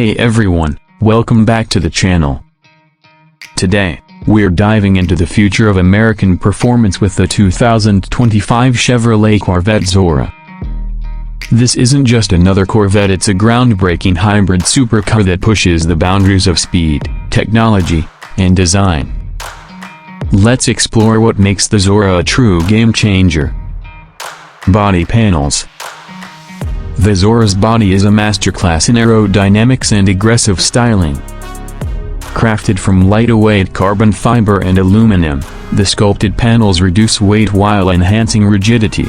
Hey everyone, welcome back to the channel. Today, we're diving into the future of American performance with the 2025 Chevrolet Corvette Zora. This isn't just another Corvette, it's a groundbreaking hybrid supercar that pushes the boundaries of speed, technology, and design. Let's explore what makes the Zora a true game-changer. Body panels. The Zora's body is a masterclass in aerodynamics and aggressive styling. Crafted from lightweight carbon fiber and aluminum, the sculpted panels reduce weight while enhancing rigidity.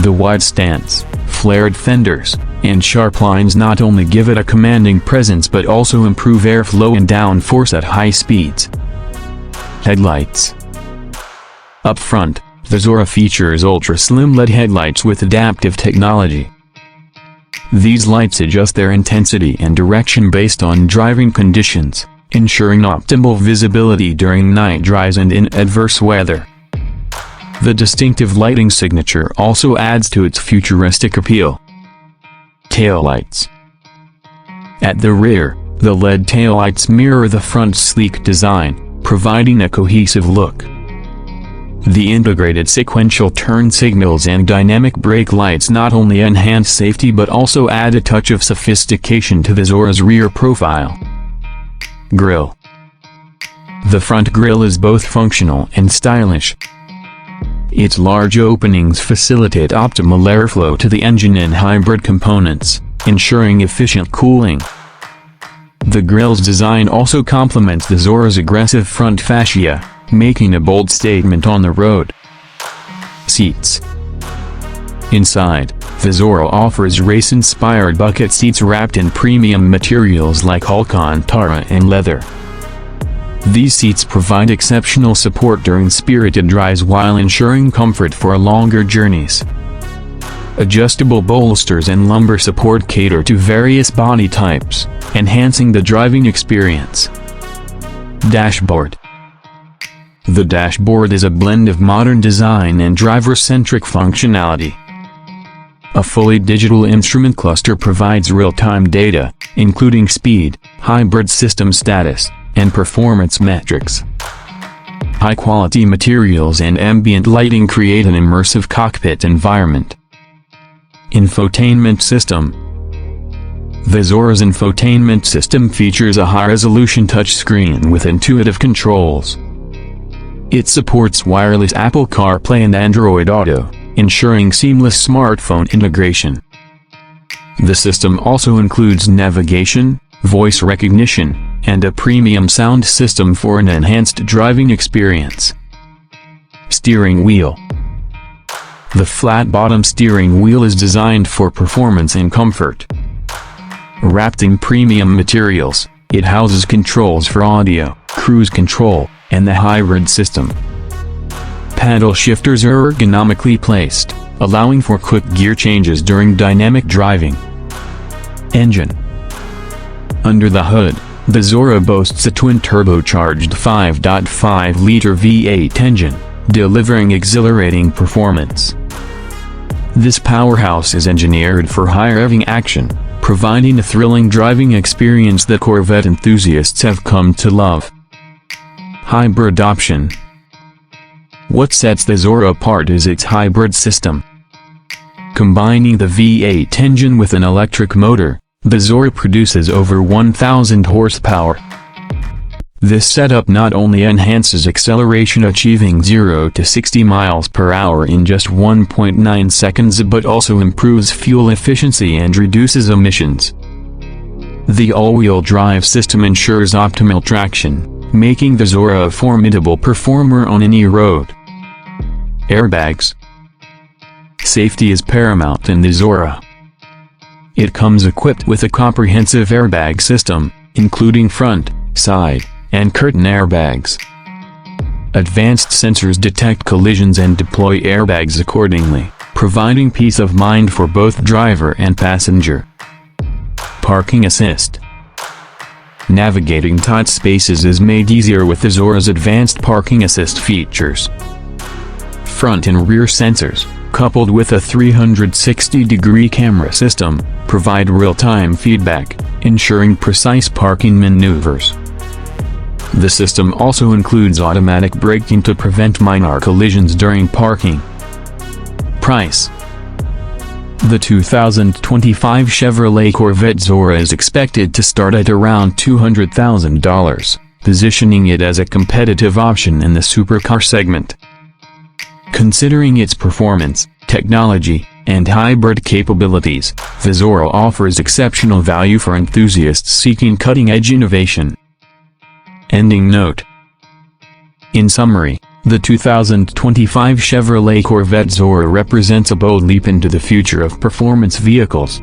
The wide stance, flared fenders, and sharp lines not only give it a commanding presence but also improve airflow and downforce at high speeds. Headlights. Up front, the Zora features ultra-slim LED headlights with adaptive technology. These lights adjust their intensity and direction based on driving conditions, ensuring optimal visibility during night drives and in adverse weather. The distinctive lighting signature also adds to its futuristic appeal. Taillights. At the rear, the LED taillights mirror the front's sleek design, providing a cohesive look. The integrated sequential turn signals and dynamic brake lights not only enhance safety but also add a touch of sophistication to the Zora's rear profile. Grille. The front grille is both functional and stylish. Its large openings facilitate optimal airflow to the engine and hybrid components, ensuring efficient cooling. The grille's design also complements the Zora's aggressive front fascia, making a bold statement on the road. Seats. Inside, the Zora offers race-inspired bucket seats wrapped in premium materials like Alcantara and leather. These seats provide exceptional support during spirited drives while ensuring comfort for longer journeys. Adjustable bolsters and lumbar support cater to various body types, enhancing the driving experience. Dashboard. The dashboard is a blend of modern design and driver-centric functionality. A fully digital instrument cluster provides real-time data, including speed, hybrid system status, and performance metrics. High-quality materials and ambient lighting create an immersive cockpit environment. Infotainment system. The Zora's infotainment system features a high-resolution touchscreen with intuitive controls. It supports wireless Apple CarPlay and Android Auto, ensuring seamless smartphone integration. The system also includes navigation, voice recognition, and a premium sound system for an enhanced driving experience. Steering wheel. The flat-bottom steering wheel is designed for performance and comfort. Wrapped in premium materials, it houses controls for audio, cruise control, and the hybrid system. Paddle shifters are ergonomically placed, allowing for quick gear changes during dynamic driving. Engine. Under the hood, the Zora boasts a twin-turbocharged 5.5-liter V8 engine, delivering exhilarating performance. This powerhouse is engineered for high-revving action, providing a thrilling driving experience that Corvette enthusiasts have come to love. Hybrid option. What sets the Zora apart is its hybrid system. Combining the V8 engine with an electric motor, the Zora produces over 1,000 horsepower. This setup not only enhances acceleration, achieving 0 to 60 miles per hour in just 1.9 seconds, but also improves fuel efficiency and reduces emissions. The all-wheel drive system ensures optimal traction, making the Zora a formidable performer on any road. Airbags. Safety is paramount in the Zora. It comes equipped with a comprehensive airbag system, including front, side, and curtain airbags. Advanced sensors detect collisions and deploy airbags accordingly, providing peace of mind for both driver and passenger. Parking assist. Navigating tight spaces is made easier with the Zora's advanced parking assist features. Front and rear sensors, coupled with a 360-degree camera system, provide real-time feedback, ensuring precise parking maneuvers. The system also includes automatic braking to prevent minor collisions during parking. Price: the 2025 Chevrolet Corvette Zora is expected to start at around $200,000, positioning it as a competitive option in the supercar segment. Considering its performance, technology, and hybrid capabilities, the Zora offers exceptional value for enthusiasts seeking cutting-edge innovation. Ending note. In summary, the 2025 Chevrolet Corvette Zora represents a bold leap into the future of performance vehicles.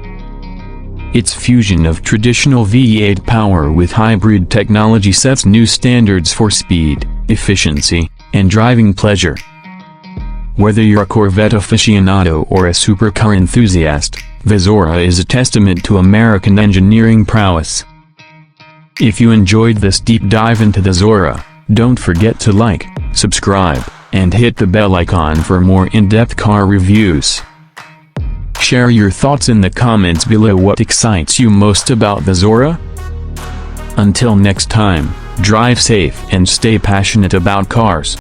Its fusion of traditional V8 power with hybrid technology sets new standards for speed, efficiency, and driving pleasure. Whether you're a Corvette aficionado or a supercar enthusiast, the Zora is a testament to American engineering prowess. If you enjoyed this deep dive into the Zora, don't forget to like, subscribe, and hit the bell icon for more in-depth car reviews. Share your thoughts in the comments below. What excites you most about the Zora? Until next time, drive safe and stay passionate about cars.